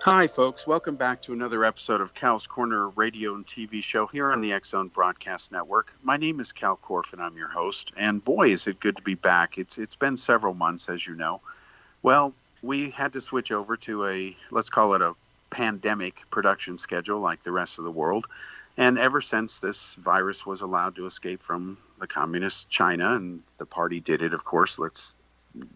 Hi, folks. Welcome back to another episode of Cal's Corner radio and TV show here on the X Zone Broadcast Network. My name is Kal Korff, and I'm your host. And boy, is it good to be back. It's been several months, as you know. Well, we had to switch over to let's call it a pandemic production schedule like the rest of the world. And ever since this virus was allowed to escape from the communist China, and the party did it, of course, let's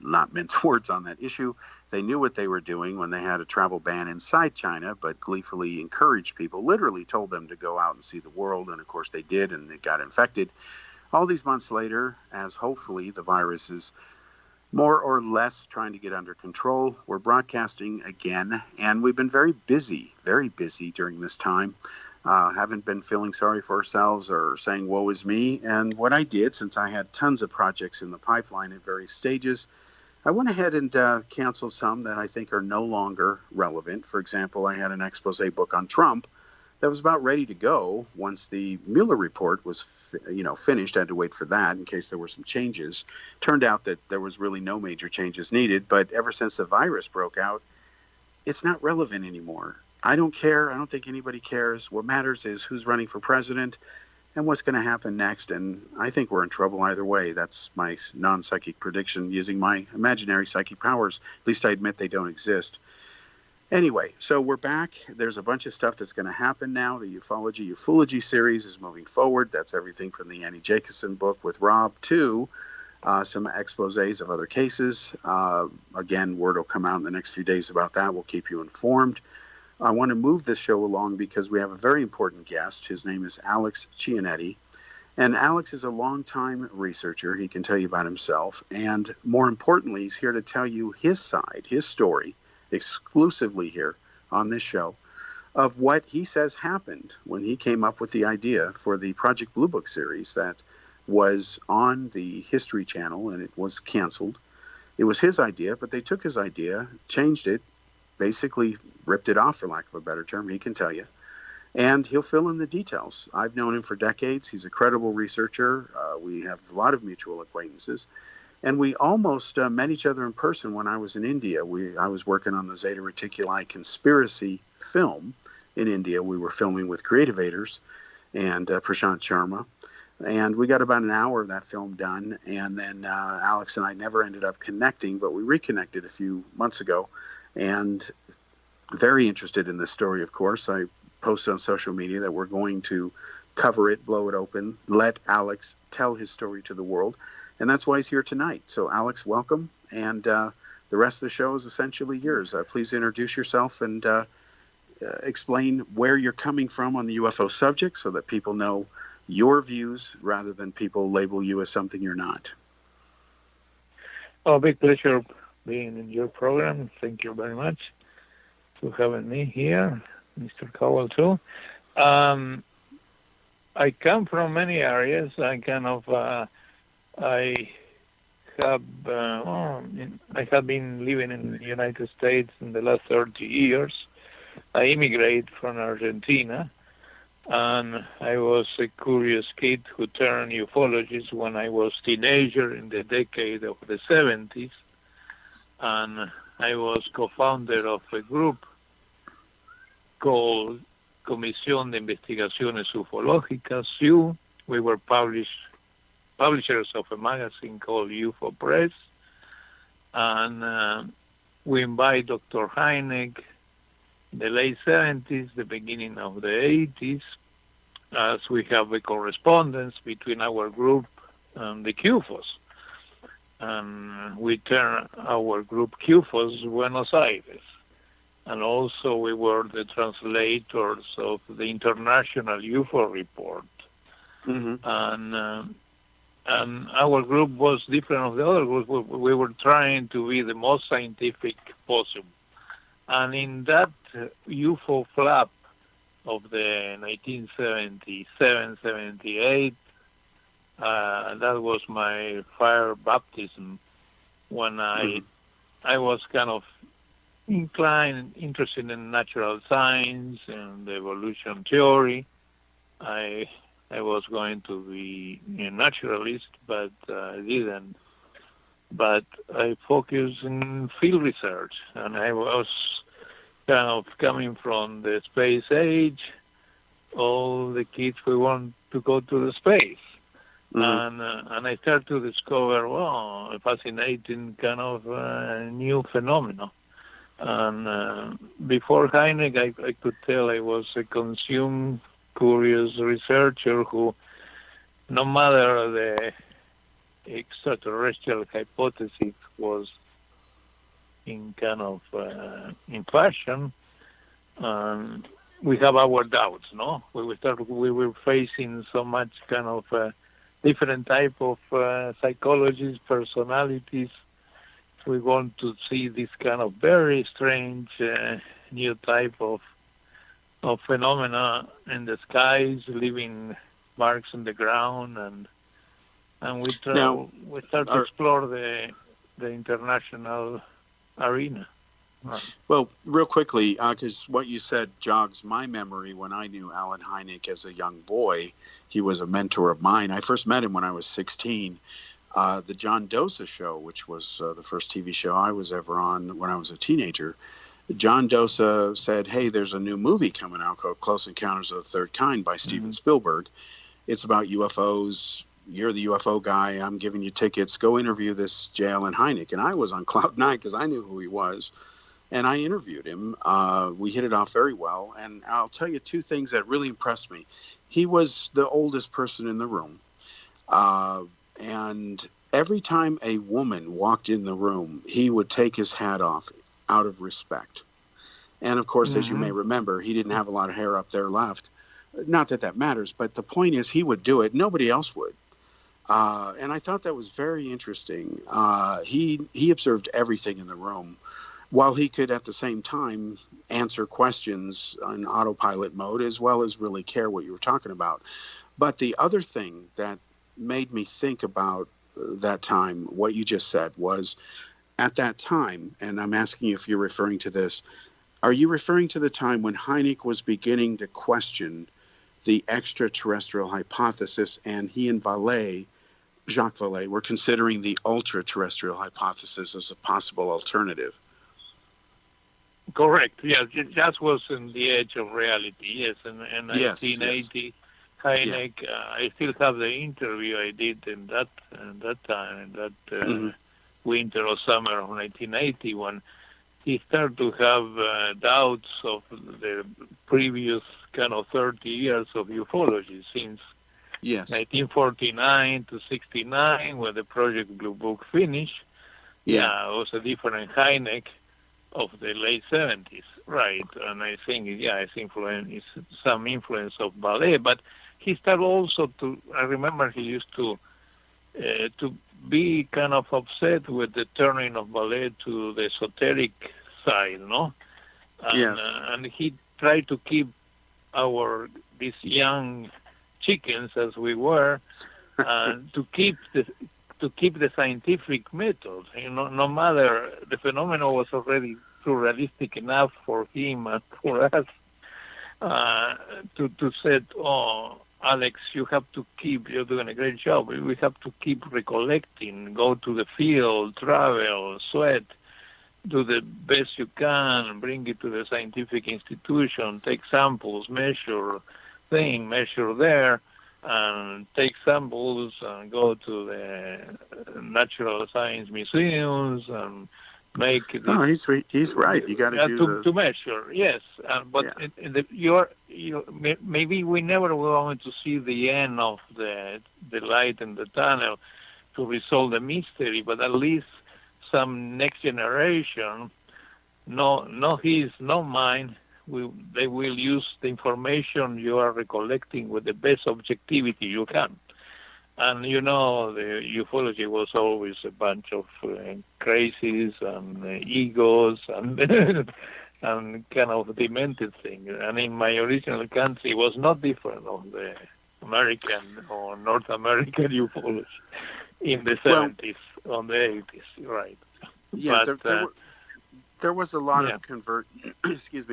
not mince words on that issue. They knew what they were doing when they had a travel ban inside China, but gleefully encouraged people, literally told them to go out and see the world. And of course they did, and it got infected. All these months later, as hopefully the virus is more or less trying to get under control, we're broadcasting again, and we've been very busy during this time. Haven't been feeling sorry for ourselves or saying woe is me. And what I did, since I had tons of projects in the pipeline at various stages, I went ahead and canceled some that I think are no longer relevant. For example, I had an expose book on Trump that was about ready to go once the Mueller report was finished. I had to wait for that in case there were some changes. Turned out that there was really no major changes needed, but ever since the virus broke out, it's not relevant anymore. I don't care. I don't think anybody cares. What matters is who's running for president and what's going to happen next. And I think we're in trouble either way. That's my non-psychic prediction using my imaginary psychic powers. At least I admit they don't exist. Anyway, so we're back. There's a bunch of stuff that's going to happen now. The Ufology series is moving forward. That's everything from the Annie Jacobson book with Rob to some exposés of other cases. Again, word will come out in the next few days about that. We'll keep you informed. I want to move this show along because we have a very important guest. His name is Alex Chionetti. And Alex is a longtime researcher. He can tell you about himself. And more importantly, he's here to tell you his side, his story, exclusively here on this show, of what he says happened when he came up with the idea for the Project Blue Book series that was on the History Channel, and it was canceled. It was his idea, but they took his idea, changed it, basically ripped it off, for lack of a better term. He can tell you. And he'll fill in the details. I've known him for decades. He's a credible researcher. We have a lot of mutual acquaintances. And we almost met each other in person when I was in India. I was working on the Zeta Reticuli conspiracy film in India. We were filming with Creativators and Prashant Sharma. And we got about an hour of that film done. And then Alex and I never ended up connecting, but we reconnected a few months ago. And very interested in this story, of course. I posted on social media that we're going to cover it, blow it open, let Alex tell his story to the world. And that's why he's here tonight. So, Alex, welcome. And the rest of the show is essentially yours. Please introduce yourself and explain where you're coming from on the UFO subject so that people know your views rather than people label you as something you're not. Oh, big pleasure being in your program. Thank you very much for having me here, Mr. Cowell, too. I come from many areas. I have been living in the United States in the last 30 years. I immigrated from Argentina, and I was a curious kid who turned ufologist when I was a teenager in the decade of the 70s. And I was co-founder of a group called Comisión de Investigaciones Ufológicas, CIU. We were publishers of a magazine called UFO Press. And we invite Dr. Hynek in the late 70s, the beginning of the 80s, as we have a correspondence between our group and the QFOS. And we turned our group QFOS Buenos Aires. And also we were the translators of the International UFO Report. Mm-hmm. And our group was different of the other groups. We were trying to be the most scientific possible. And in that UFO flap of the 1977, 78, that was my fire baptism when I was kind of interested in natural science and evolution theory. I was going to be a naturalist, but I didn't. But I focused in field research, and I was kind of coming from the space age, all the kids we want to go to the space. And I start to discover, a fascinating kind of new phenomena. And before Hynek, I could tell I was a consumed, curious researcher who, no matter the extraterrestrial hypothesis was in kind of in fashion, we have our doubts, no? We were facing so much kind of different type of psychologies, personalities. We want to see this kind of very strange new type of phenomena in the skies, leaving marks on the ground, and we start to explore the international arena. Right. Well, real quickly, because what you said jogs my memory. When I knew Alan Hynek as a young boy, he was a mentor of mine. I first met him when I was 16. The John Dosa show, which was the first TV show I was ever on when I was a teenager. John Dosa said, hey, there's a new movie coming out called Close Encounters of the Third Kind by Steven Spielberg. It's about UFOs. You're the UFO guy. I'm giving you tickets. Go interview this J. Allen Hynek. And I was on cloud nine because I knew who he was. And I interviewed him. We hit it off very well. And I'll tell you two things that really impressed me. He was the oldest person in the room. And every time a woman walked in the room, he would take his hat off out of respect. And of course, as you may remember, he didn't have a lot of hair up there left. Not that that matters, but the point is he would do it. Nobody else would. And I thought that was very interesting. He observed everything in the room, while he could at the same time answer questions on autopilot mode, as well as really care what you were talking about. But the other thing that made me think about that time, what you just said, was at that time, and I'm asking you if you're referring to this, are you referring to the time when Hynek was beginning to question the extraterrestrial hypothesis, and he and Jacques Vallée, were considering the ultra-terrestrial hypothesis as a possible alternative? Correct. Yes, it just was in the edge of reality. Yes, in 1980, Hynek. I still have the interview I did in that time, in that winter or summer of 1980, when he started to have doubts of the previous kind of 30 years of ufology since 1949 to 69, when the Project Blue Book finished. It was a different Hynek of the late 70s, right? And I think, it's some influence of Vallée, but he started also to, I remember he used to be kind of upset with the turning of Vallée to the esoteric side, no? And he tried to keep these young chickens, as we were, to keep the scientific method. No matter, the phenomenon was already too realistic enough for him and for us to say, Alex, you're doing a great job. We have to keep recollecting, go to the field, travel, sweat, do the best you can, bring it to the scientific institution, take samples, measure there, and take samples and go to the natural science museums and make. He's right. You got to do to measure. Yes, but maybe we never were going to see the end of the light in the tunnel to resolve the mystery, but at least some next generation, no his, no mine. They will use the information you are recollecting with the best objectivity you can. And the ufology was always a bunch of crazies and egos and and kind of demented thing. And in my original country, it was not different of the American or North American ufology in the 70s, on the 80s, right? Yeah, but, there was a lot of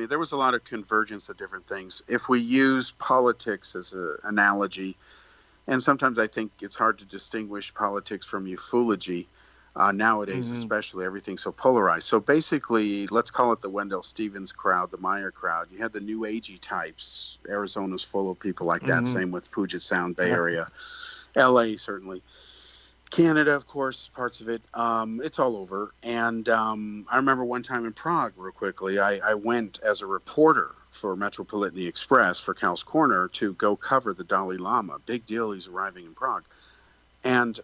there was a lot of convergence of different things. If we use politics as an analogy, and sometimes I think it's hard to distinguish politics from ufology, Nowadays, Hmm. especially, everything's so polarized. So basically, let's call it the Wendell Stevens crowd, the Meyer crowd. You had the new agey types. Arizona's full of people like that. Hmm. Same with Puget Sound, Bay Area, L.A. certainly. Canada, of course, parts of it. It's all over. And I remember one time in Prague, real quickly, I went as a reporter for Metropolitan Express for Cal's Corner to go cover the Dalai Lama. Big deal, he's arriving in Prague. And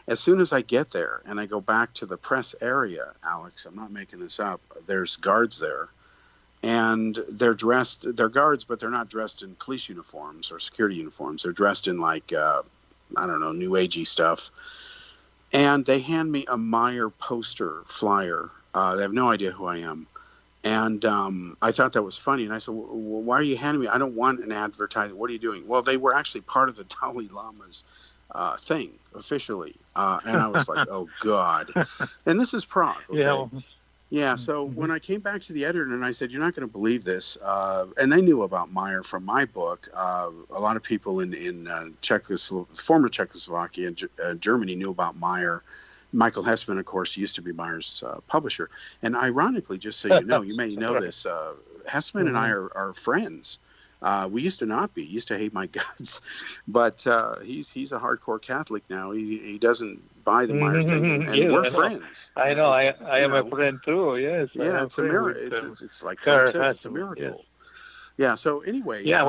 as soon as I get there and I go back to the press area, Alex, I'm not making this up, there's guards there. And they're guards, but they're not dressed in police uniforms or security uniforms. They're dressed in like, I don't know, new agey stuff. And they hand me a Meyer poster flyer. They have no idea who I am. And I thought that was funny. And I said, well, why are you handing me? I don't want an advertisement. What are you doing? Well, they were actually part of the Dalai Lama's thing officially. And I was like, oh, God. And this is Prague, okay? Yeah. Yeah, so Hmm. when I came back to the editor and I said, you're not going to believe this, and they knew about Meyer from my book. A lot of people in former Czechoslovakia and Germany knew about Meyer. Michael Hessman, of course, used to be Meyer's publisher. And ironically, just so you know, you may know Right. this, Hessman and I Hmm. are friends. We used to not be. He used to hate my guts, but he's a hardcore Catholic now. He doesn't buy the Meyer thing, and Yes, we're I know. friends. I know. I You am a know, friend too. Yes, I yeah, am a it's a friend miracle. with It's like Trump her says, it's a husband. Yes. miracle. Yeah. So anyway, Yeah,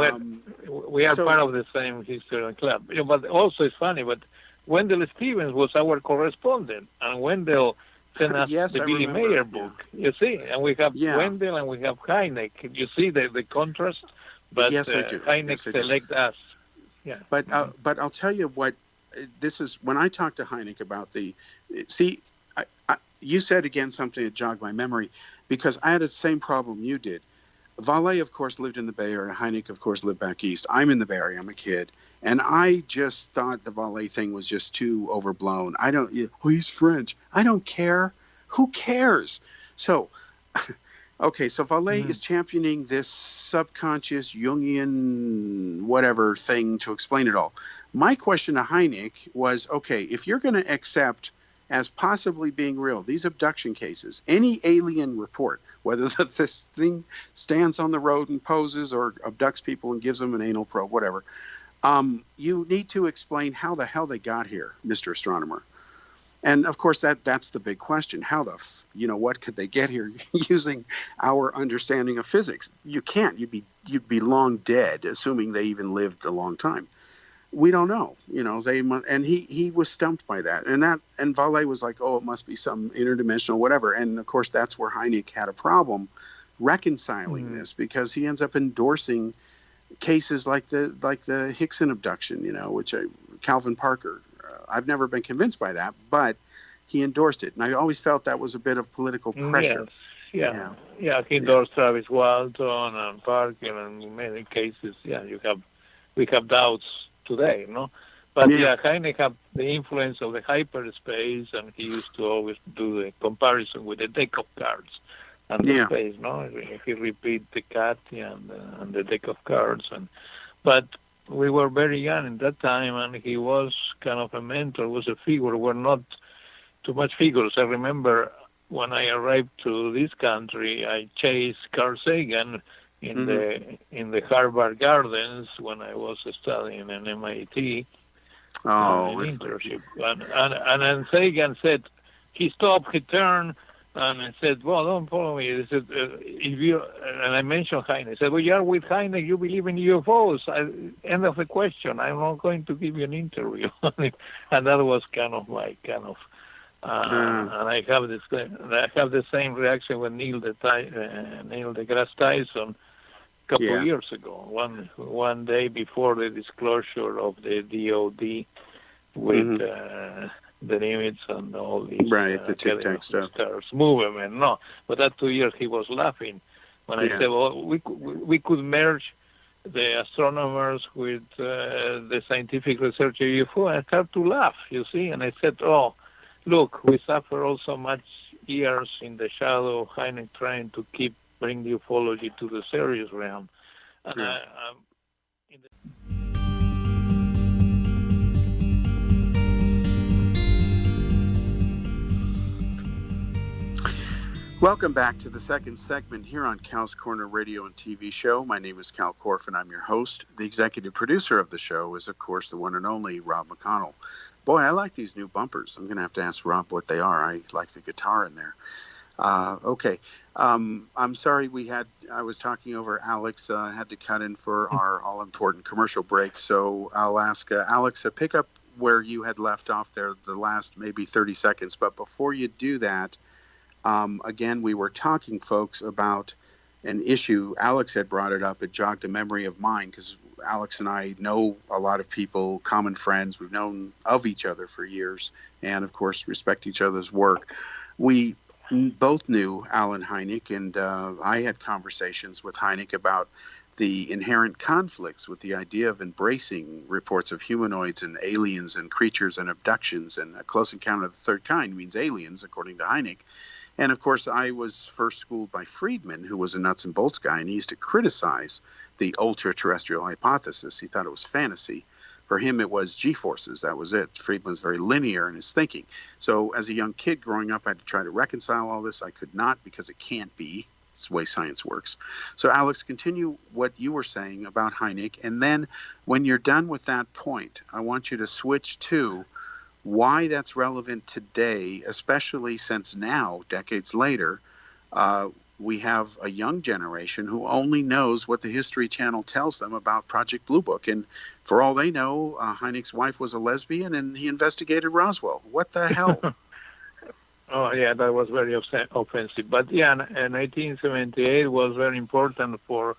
we are so part of the same history club. But also it's funny. But Wendell Stevens was our correspondent, and Wendell sent us yes, the I Billy remember. Mayer Yeah, book. You see, and we have yeah. Wendell and we have Heineck. You see the contrast. But Yes, I do. Heineck Yes, I do. select us. Yeah. Hmm. But I'll tell you what. This is when I talked to Heineck about the. See, you said again something that jogged my memory because I had the same problem you did. Valet, of course, lived in the Bay Area. Heineck, of course, lived back east. I'm in the Bay Area. I'm a kid. And I just thought the Valet thing was just too overblown. I don't, oh, he's French. I don't care. Who cares? So, okay, so Valet Hmm. is championing this subconscious Jungian whatever thing to explain it all. My question to Heineck was, okay, if you're going to accept as possibly being real these abduction cases, any alien report, whether this thing stands on the road and poses or abducts people and gives them an anal probe, whatever, you need to explain how the hell they got here, Mr. Astronomer. And of course, that's the big question. How what could they get here using our understanding of physics? You can't. You'd be long dead, assuming they even lived a long time. We don't know. And he was stumped by that. And Valet was like, oh, it must be some interdimensional whatever. And of course, that's where Heineck had a problem reconciling Hmm. this because he ends up endorsing cases like the Hickson abduction, which Calvin Parker. I've never been convinced by that, but he endorsed it, and I always felt that was a bit of political pressure. Yes. Yeah. Yeah, Yeah. He yeah, endorsed Travis Walton and Parker, and in many cases, yeah, we have doubts today, no? But yeah, yeah, Heine had the influence of the hyperspace, and he used to always do the comparison with the deck of cards and the yeah. space, no? He repeat the cat and the deck of cards, but we were very young in that time, and he was kind of a mentor, was a figure. We're not too much figures. I remember when I arrived to this country, I chased Carl Sagan Mm-hmm. in the Harvard Gardens when I was studying in MIT Oh, in internship. And Sagan said, he stopped, he turned, and I said, well, don't follow me. He said, if you, and I mentioned Heine. He said, well, you are with Heine, you believe in UFOs. End of the question. I'm not going to give you an interview. And that was kind of and I have the same reaction with Neil deGrasse Tyson a couple of yeah, years ago. One day before the disclosure of the DOD with mm-hmm. the limits and all these Right, the Tic Academy Tac of the stuff. Stars movement. No, but that 2 years he was laughing when I Yeah, said, well, we could merge the astronomers with the scientific research of UFO. I started to laugh, you see, and I said, oh, look, we suffer all so much years in the shadow of Heine trying to bring ufology to the serious realm. And yeah. in the Welcome back to the second segment here on Cal's Corner Radio and TV show. My name is Kal Korff, and I'm your host. The executive producer of the show is, of course, the one and only Rob McConnell. Boy, I like these new bumpers. I'm going to have to ask Rob what they are. I like the guitar in there. Okay. I'm sorry I was talking over Alex, had to cut in for our all-important commercial break. So I'll ask Alex to pick up where you had left off there the last maybe 30 seconds. But before you do that, again, we were talking, folks, about an issue. Alex had brought it up. It jogged a memory of mine because Alex and I know a lot of people, common friends. We've known of each other for years and, of course, respect each other's work. We both knew Alan Hynek, and I had conversations with Hynek about the inherent conflicts with the idea of embracing reports of humanoids and aliens and creatures and abductions, and A Close Encounter of the Third Kind means aliens, according to Hynek. And of course, I was first schooled by Friedman, who was a nuts and bolts guy, and he used to criticize the ultra-terrestrial hypothesis. He thought it was fantasy. For him, it was G-forces. That was it. Friedman's very linear in his thinking. So as a young kid growing up, I had to try to reconcile all this. I could not, because it can't be. It's the way science works. So Alex, continue what you were saying about Hynek. And then when you're done with that point, I want you to switch to why that's relevant today, especially since now, decades later, we have a young generation who only knows what the History Channel tells them about Project Blue Book. And for all they know, Hynek's wife was a lesbian and he investigated Roswell. What the hell? Oh, yeah, that was very offensive. But yeah, 1978 was very important for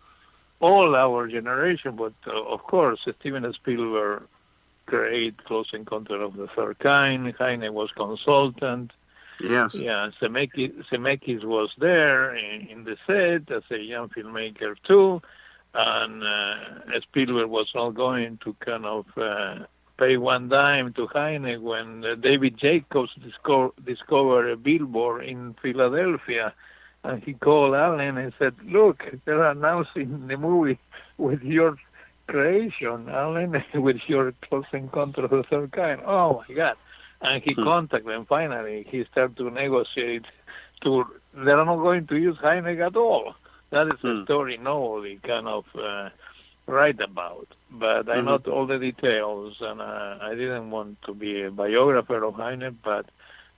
all our generation. But of course, Steven Spielberg created Close Encounter of the Third Kind. Hynek was consultant. Yes. Yeah, Zemeckis was there in the set as a young filmmaker too, and Spielberg was not going to kind of pay one dime to Hynek when David Jacobs discovered a billboard in Philadelphia, and he called Allen and said, "Look, they're announcing the movie with your creation, Allen, with your Close Encounter of the Third Kind." Oh my God! And he contacted them. Finally, he started to negotiate. They're not going to use Hynek at all. That is a story nobody kind of write about. But I know all the details, and I didn't want to be a biographer of Hynek, but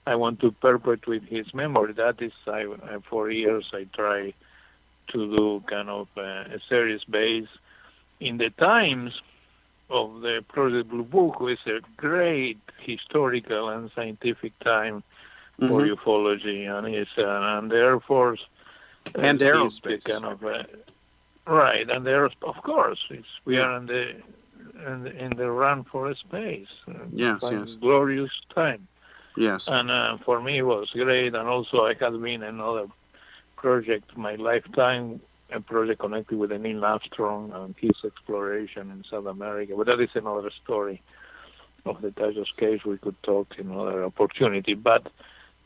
I want to perpetuate his memory. That is, for years I tried to do kind of a series based in the times of the Project Blue Book, which is a great historical and scientific time for ufology, and the Air Force and aerospace, kind of right, and of course, we are in the run for space. Yes, glorious time. Yes, and for me it was great, and also I had been another project my lifetime. A project connected with Neil Armstrong and his exploration in South America. But that is another story of the Tajos case. We could talk in another opportunity. But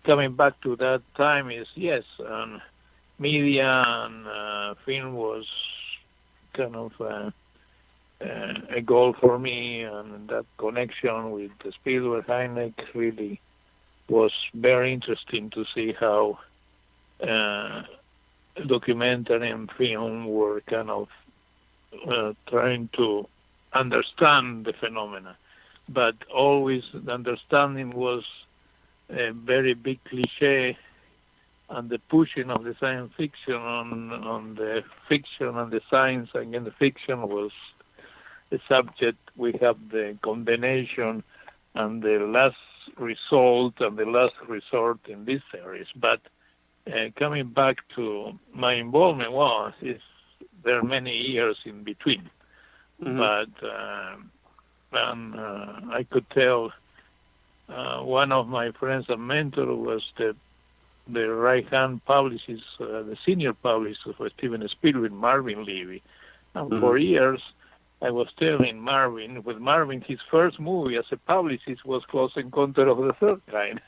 coming back to that time is, yes, media and film was kind of a goal for me, and that connection with Spielberg, Hynek really was very interesting to see how documentary and film were kind of trying to understand the phenomena, but always the understanding was a very big cliche, and the pushing of the science fiction on the fiction and the science against the fiction was the subject. We have the condemnation and the last result and the last resort in this series, but coming back to my involvement, there are many years in between, but I could tell one of my friends and mentor was the right-hand publicist, the senior publicist for Steven Spielberg, Marvin Levy. And for years, I was telling Marvin, his first movie as a publicist was Close Encounter of the Third Kind.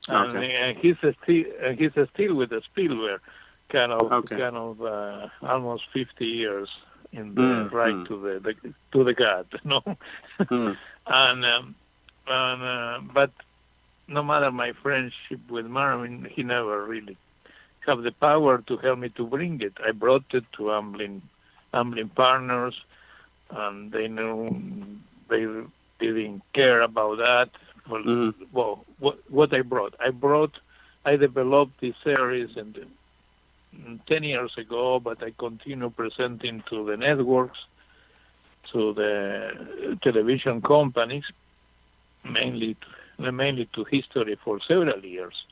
And he's still with the Spielberg, kind of almost 50 years in the right to the God, and but no matter my friendship with Marvin, he never really have the power to help me to bring it. I brought it to Amblin Partners, and they knew they didn't care about that. Well, what I brought? I developed this series 10 years ago, but I continue presenting to the networks, to the television companies, mainly to history for several years.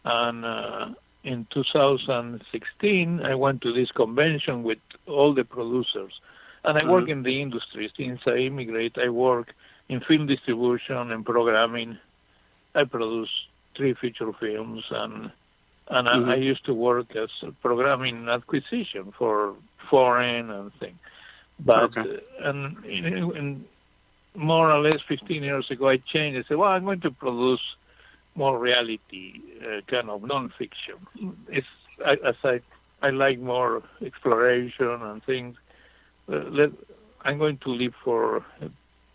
And in 2016, I went to this convention with all the producers. And I work in the industry. Since I immigrate, I work in film distribution and programming. I produce 3 feature films, and I used to work as programming acquisition for foreign and things. But and more or less 15 years ago, I changed. I said, well, I'm going to produce more reality, kind of non-fiction. I like more exploration and things. I'm going to live for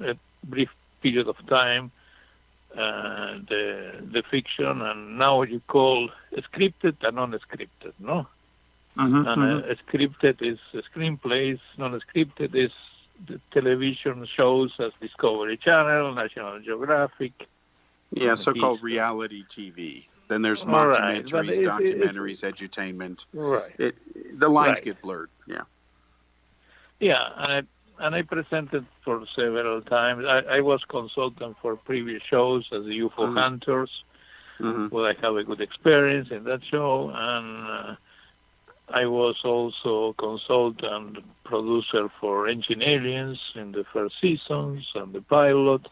a brief period of time the fiction, and now you call scripted and non-scripted, no? Scripted is screenplays, non-scripted is the television shows as Discovery Channel, National Geographic. Yeah, so-called reality TV. Then there's documentaries, edutainment. Right. The lines get blurred. Yeah. Yeah, and I presented for several times. I was consultant for previous shows as the UFO Hunters. Well, I have a good experience in that show, and I was also consultant producer for Ancient Aliens in the first seasons and the pilot.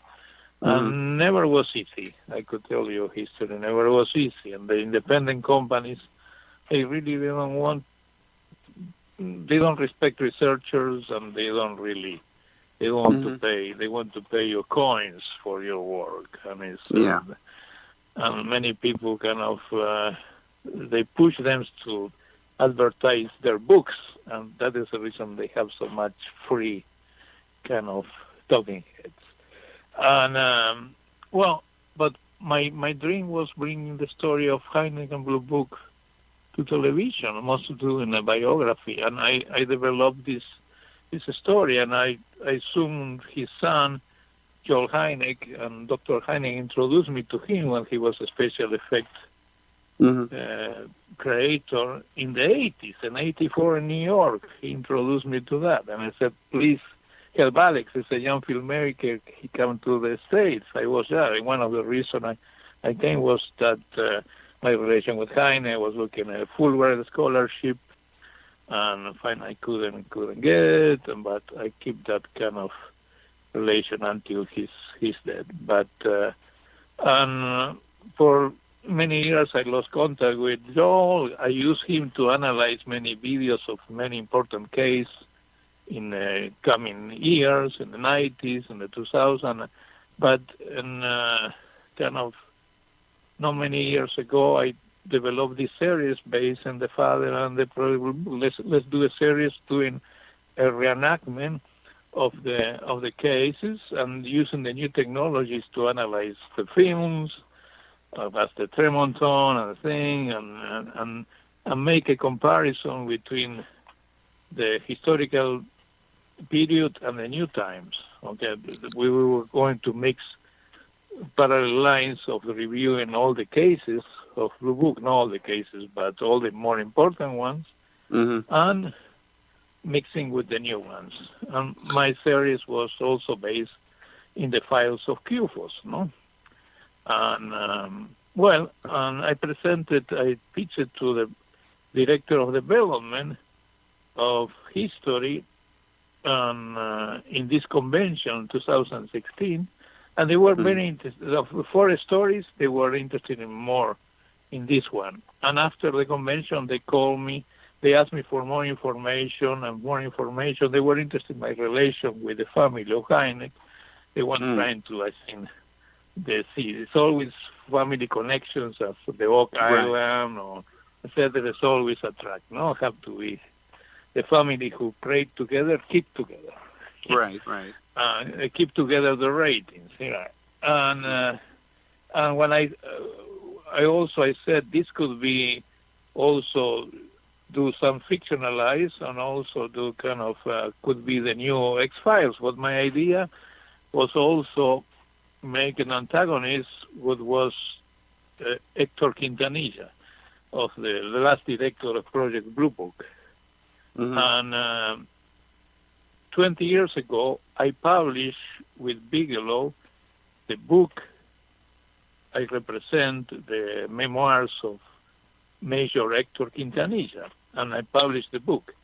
And never was easy. I could tell you history never was easy. And the independent companies, they don't respect researchers, and they don't want to pay. They want to pay you coins for your work. And many people kind of, they push them to advertise their books, and that is the reason they have so much free kind of talking heads. And but my dream was bringing the story of Hynek and Blue Book to television, mostly doing a biography. And I developed this story, and I assumed his son, Joel Hynek, and Dr. Hynek introduced me to him when he was a special effect creator in the 80s, in 84 in New York. He introduced me to that, and I said, please help Alex. He's a young filmmaker. He came to the States. I was there. And one of the reasons I came was that my relation with Heine, I was looking at a Fulbright scholarship, and finally I couldn't get, but I keep that kind of relation until he's dead. But and for many years I lost contact with Joel. I used him to analyze many videos of many important cases in coming years, in the 90s, in the 2000s. But kind of not many years ago, I developed this series based on the father and the prodigal. Let's do a series doing a reenactment of the cases and using the new technologies to analyze the films, as the Tremonton and the thing, and make a comparison between the historical period and the new times. Okay, we were going to mix parallel lines of reviewing all the cases of Blue Book, not all the cases, but all the more important ones, and mixing with the new ones. And my series was also based in the files of QFOS, no? And and I pitched it to the director of development of history in this convention 2016, and they were very interested. Of the 4 stories, they were interested in more in this one. And after the convention, they called me. They asked me for more information and more information. They were interested in my relation with the family of Hynek. They weren't trying to, I think, see. It's always family connections of the Oak Island, or I said there is always a track. No, have to be the family who prayed together, keep together. Right. Keep together the ratings. Yeah. And when I said this could be also do some fictionalize and also do kind of could be the new X-Files. But my idea was also make an antagonist, what was Hector Quintanilla, of the last director of Project Blue Book. Mm-hmm. And 20 years ago, I published with Bigelow the book. I represent the memoirs of Major Hector Quintanilla, and I published the book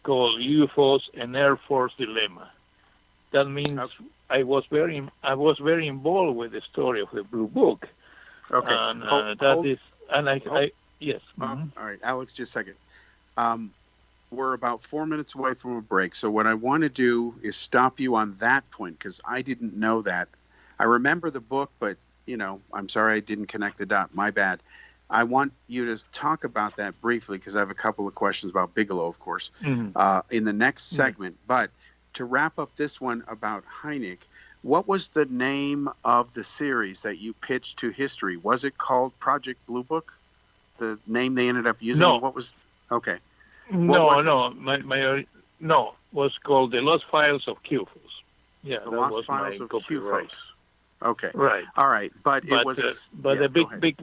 called UFOs and Air Force Dilemma. That means I was very involved with the story of the Blue Book. Okay. And yes. All right, Alex, just a second. We're about 4 minutes away from a break, so what I want to do is stop you on that point, because I didn't know that. I remember the book, but, I'm sorry I didn't connect the dot. My bad. I want you to talk about that briefly, because I have a couple of questions about Bigelow, of course, in the next segment. But to wrap up this one about Hynek, what was the name of the series that you pitched to history? Was it called Project Blue Book? The name they ended up using? No. What was? Okay. No, was called The Lost Files of QFOS. Yeah, The that Lost was Files my of copyright. QFOS. Okay. Right. All right, but it was. The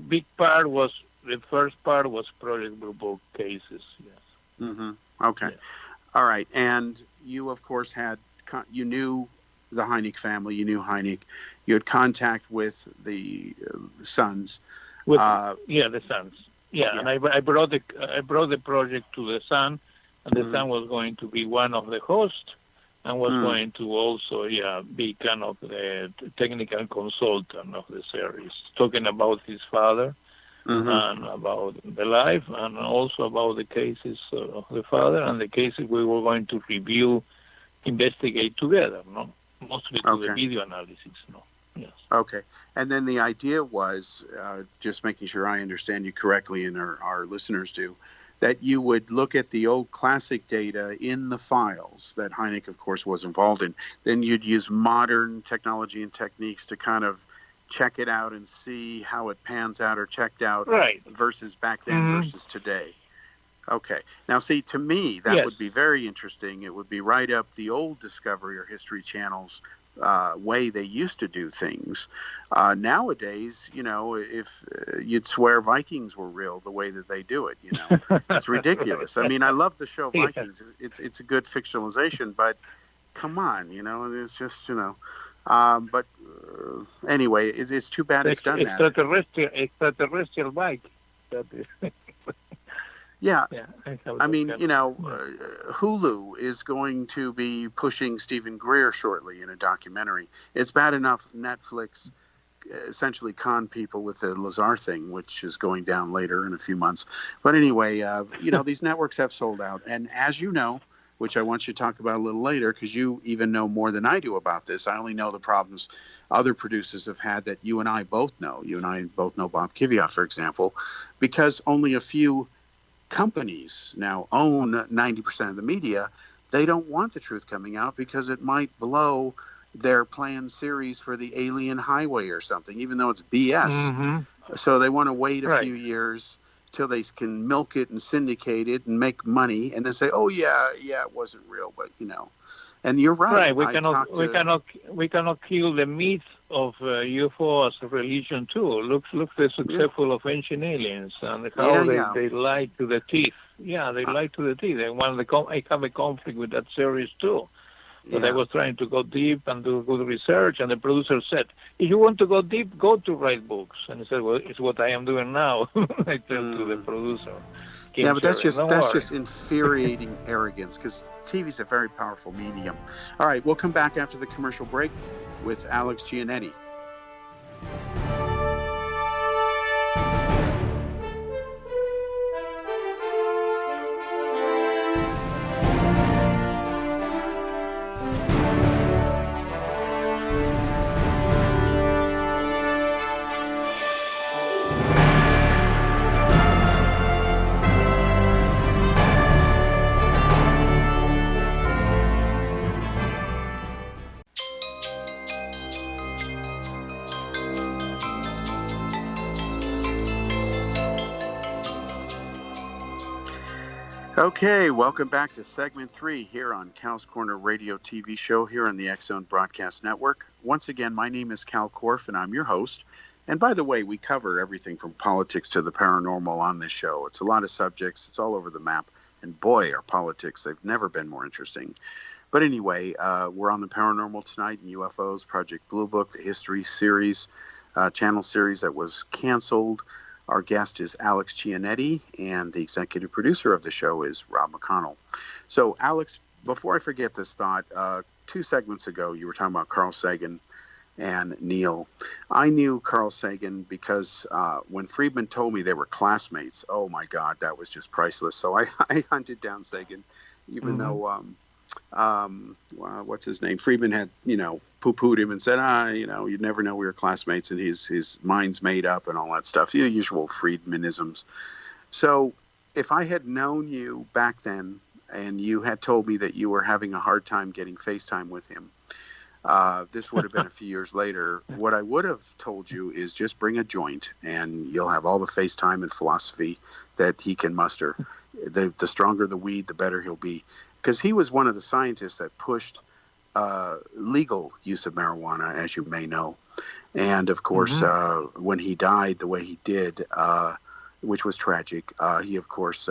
big part was the first part was Project Blue Book cases. Yes. Mm-hmm. Okay. Yeah. All right, and you of course you knew the Hynek family. You knew Hynek. You had contact with the sons. The sons. Yeah, and I brought the project to the son, and the son was going to be one of the hosts, and was going to also be kind of the technical consultant of the series, talking about his father and about the life, and also about the cases of the father and the cases we were going to investigate together. No, mostly to the video analysis. No. Yes. Okay. And then the idea was, just making sure I understand you correctly and our listeners do, that you would look at the old classic data in the files that Hynek, of course, was involved in. Then you'd use modern technology and techniques to kind of check it out and see how it pans out or checked out versus back then versus today. Okay. Now, see, to me, that would be very interesting. It would be right up the old Discovery or History Channel's way they used to do things. Nowadays, if you'd swear Vikings were real the way that they do it, it's ridiculous. I mean, I love the show Vikings. It's a good fictionalization, but come on, it's just, but anyway, it's too bad it's done that. Extraterrestrial Vikings. Yeah. I mean, Hulu is going to be pushing Stephen Greer shortly in a documentary. It's bad enough Netflix essentially conned people with the Lazar thing, which is going down later in a few months. But anyway, these networks have sold out. And as you know, which I want you to talk about a little later, because you even know more than I do about this. I only know the problems other producers have had that you and I both know. You and I both know Bob Kiviat, for example, because only a few companies now own 90% of the media. They don't want the truth coming out because it might blow their planned series for the Alien Highway or something, even though it's BS. So they want to wait a few years till they can milk it and syndicate it and make money, and then say, "Oh yeah, it wasn't real," but And you're right. We cannot kill the myth of UFO as a religion too. Look the successful of Ancient Aliens and how they lie to the teeth. Yeah, they lie to the teeth. And I have a conflict with that series too. But I was trying to go deep and do good research, and the producer said, "If you want to go deep, go to write books." And I said, "Well, it's what I am doing now." I tell to the producer. But that's just infuriating arrogance, because TV is a very powerful medium. All right, we'll come back after the commercial break with Alex Chionetti. Okay, welcome back to segment 3 here on Cal's Corner Radio TV show here on the X-Zone Broadcast Network. Once again, my name is Kal Korff and I'm your host. And by the way, we cover everything from politics to the paranormal on this show. It's a lot of subjects. It's all over the map. And boy, our politics, they've never been more interesting. But anyway, we're on the paranormal tonight in UFOs, Project Blue Book, the history series, channel series that was canceled. Our guest is Alex Chionetti, and the executive producer of the show is Rob McConnell. So, Alex, before I forget this thought, 2 segments ago, you were talking about Carl Sagan and Neil. I knew Carl Sagan because when Friedman told me they were classmates, oh my God, that was just priceless. So I hunted down Sagan, even though what's his name? Friedman had, poo-pooed him and said, you'd never know we were classmates, and his mind's made up and all that stuff. The usual Friedmanisms. So if I had known you back then and you had told me that you were having a hard time getting FaceTime with him, this would have been a few years later. What I would have told you is just bring a joint and you'll have all the FaceTime and philosophy that he can muster. The stronger the weed, the better he'll be. Because he was one of the scientists that pushed legal use of marijuana, as you may know. And of course, when he died the way he did, which was tragic, he, of course,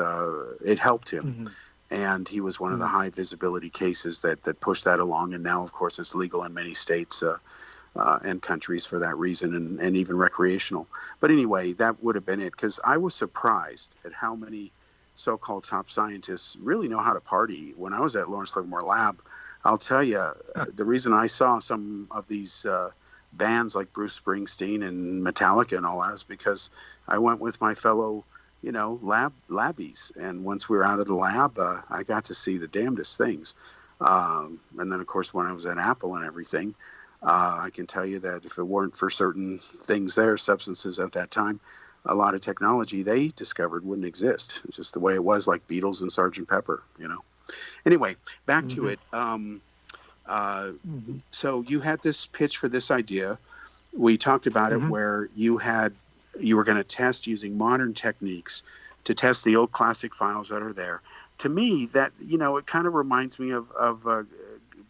it helped him. And he was one of the high visibility cases that pushed that along. And now, of course, it's legal in many states and countries for that reason, and even recreational. But anyway, that would have been it, because I was surprised at how many so-called top scientists really know how to party. When I was at Lawrence Livermore Lab, I'll tell you, the reason I saw some of these bands like Bruce Springsteen and Metallica and all that is because I went with my fellow labbies. And once we were out of the lab, I got to see the damnedest things. And then, of course, when I was at Apple and everything, I can tell you that if it weren't for certain things there, substances at that time, a lot of technology they discovered wouldn't exist. It's just the way it was, like Beatles and Sgt. Pepper, Anyway, back to it. So you had this pitch for this idea. We talked about it where you were going to test using modern techniques to test the old classic files that are there. To me, that, it kind of reminds me of a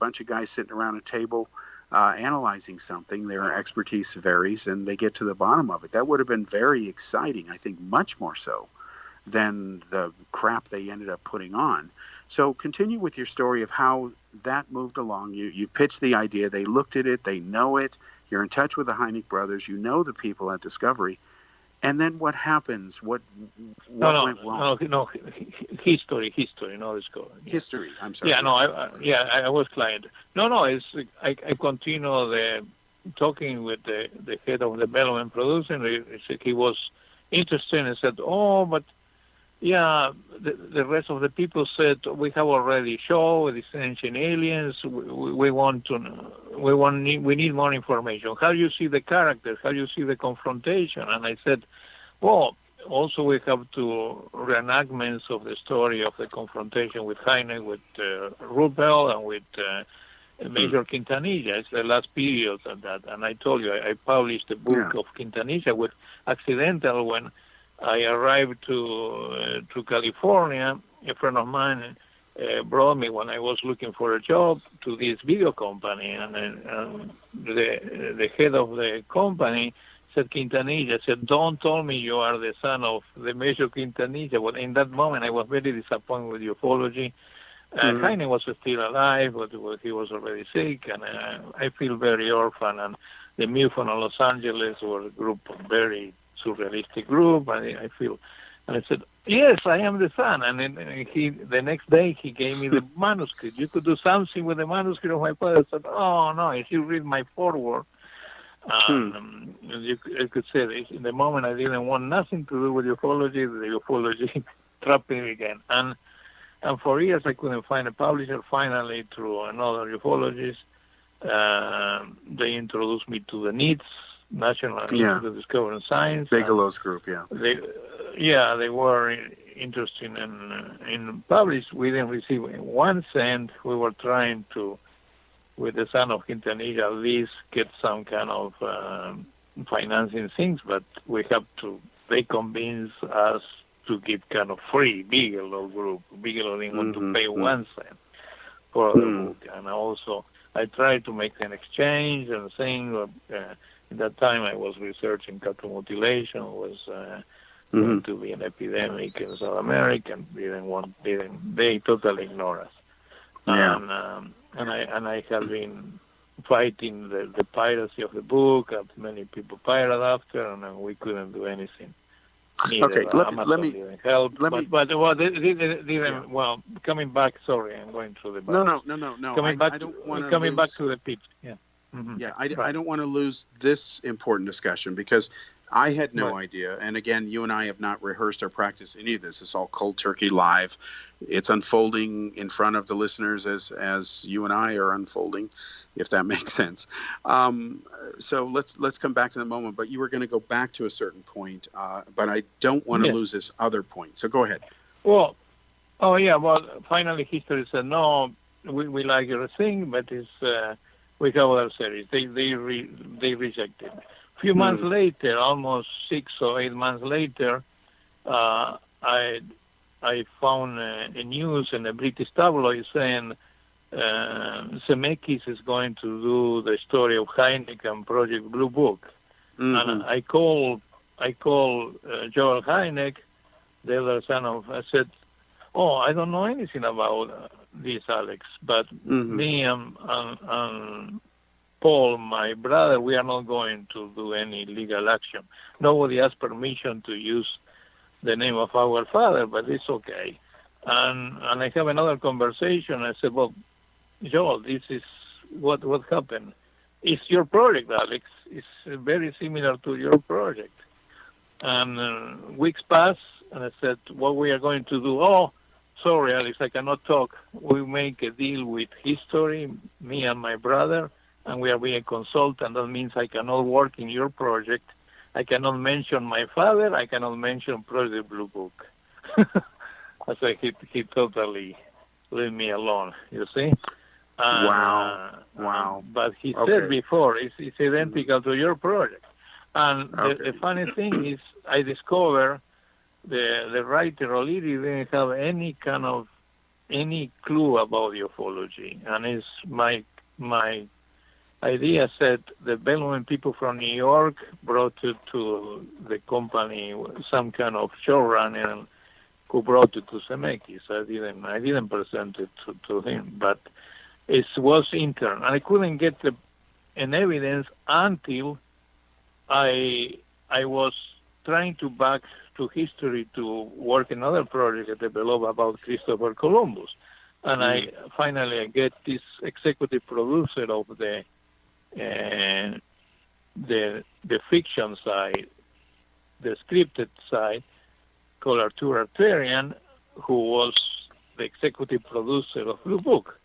bunch of guys sitting around a table analyzing something. Their expertise varies, and they get to the bottom of it. That would have been very exciting, I think, much more so than the crap they ended up putting on. So continue with your story of how that moved along. You've pitched the idea. They looked at it. They know it. You're in touch with the Hynek brothers. You know the people at Discovery. And then what happens? What went wrong? No, history, no discovery. History, I'm sorry. Yeah, no, I was client. No, I continue talking with the head of development producing. He was interested and said, but yeah, the rest of the people said, we have already shown these ancient aliens. We need more information. How do you see the characters? How do you see the confrontation? And I said, well, also we have to reenactments of the story of the confrontation with Hynek, with Ruppel, and with Major Quintanilla. It's the last period of that. And I told you, I published the book of Quintanilla with accidental when I arrived to California. A friend of mine brought me, when I was looking for a job, to this video company, and the head of the company said, Quintanilla, said, don't tell me you are the son of the Major Quintanilla. Well, in that moment, I was very disappointed with ufology. Hynek was still alive, but he was already sick, and I feel very orphan. And the MUFON in Los Angeles were a group, very surrealistic group, and I said, yes, I am the son. And then the next day, he gave me the manuscript. You could do something with the manuscript of my father. I said, oh, no, if you read my foreword, you could say this. In the moment, I didn't want nothing to do with ufology. The ufology trapped me again. And for years, I couldn't find a publisher. Finally, through another ufologist, they introduced me to the NITS, National Institute of Discovery and Science. Bigelow's group, They were interested in publish. We didn't receive 1 cent. We were trying to, with the son of Quintanilla, at least get some kind of financing things, but they convinced us to give kind of free. Bigelow Group. Bigelow didn't want to pay 1 cent for the book, and also I tried to make an exchange and saying at that time I was researching cattle mutilation was going to be an epidemic in South America, and they totally ignore us. Yeah. And I have been fighting the piracy of the book. Many people pirated after, and we couldn't do anything. Okay, let me didn't help. But well, they didn't. Yeah. Well, coming back. Sorry, I'm going through the back. No. Coming I don't want to coming back to the pitch. Yeah. Yeah, I don't want to lose this important discussion because I had no idea. And again, you and I have not rehearsed or practiced any of this. It's all cold turkey live. It's unfolding in front of the listeners as you and I are unfolding, if that makes sense. So let's come back to the moment. But you were going to go back to a certain point, but I don't want to lose this other point. So go ahead. Well, finally history said, no, we like your thing, but it's... we have other series. They rejected. A few months later, almost 6 or 8 months later, I found a news in a British tabloid saying Zemeckis is going to do the story of Hynek and Project Blue Book. And I called Joel Hynek, the other son of. I said, "Oh, I don't know anything about this, Alex, but me and Paul, my brother, we are not going to do any legal action. Nobody has permission to use the name of our father, but it's okay." And I have another conversation. I said, "Well, Joel, this is what happened. It's your project, Alex. It's very similar to your project." And weeks passed, and I said, "What we are going to do?" "Oh, sorry, Alex, I cannot talk. We make a deal with history, me and my brother, and we are being a consultant. That means I cannot work in your project. I cannot mention my father. I cannot mention Project Blue Book." I said, he totally leave me alone, you see? And, wow. But he said before, it's identical to your project. And the funny thing is, I discovered the writer O'Leary didn't have any clue about ufology. And it's my idea said the Bellman people from New York brought it to the company, some kind of showrunner who brought it to Zemeckis. I didn't present it to him, but it was intern, and I couldn't get an evidence until I was trying to back to history to work another project I developed about Christopher Columbus, and I finally get this executive producer of the fiction side, the scripted side, called Arthur Arterian, who was the executive producer of Blue Book.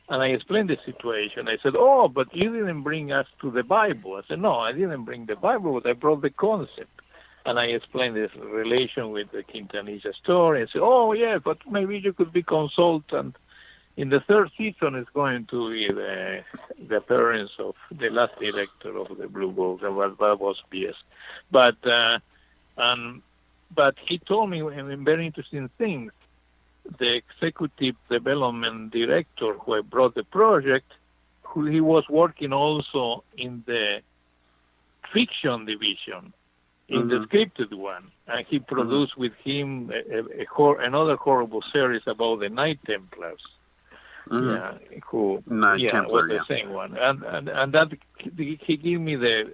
And I explained the situation. I said, "Oh, but you didn't bring us to the Bible." I said, "No, I didn't bring the Bible, but I brought the concept." And I explained this relation with the Quintanilla story. I said, "Oh, yeah, but maybe you could be consultant. In the third season, it's going to be the appearance of the last director of the Blue Book." That was BS. But he told me very interesting things. The executive development director who brought the project, he was working also in the fiction division, in the scripted one, and he produced with him another horrible series about the Knight Templars. Templar, was the same one, and that he gave me the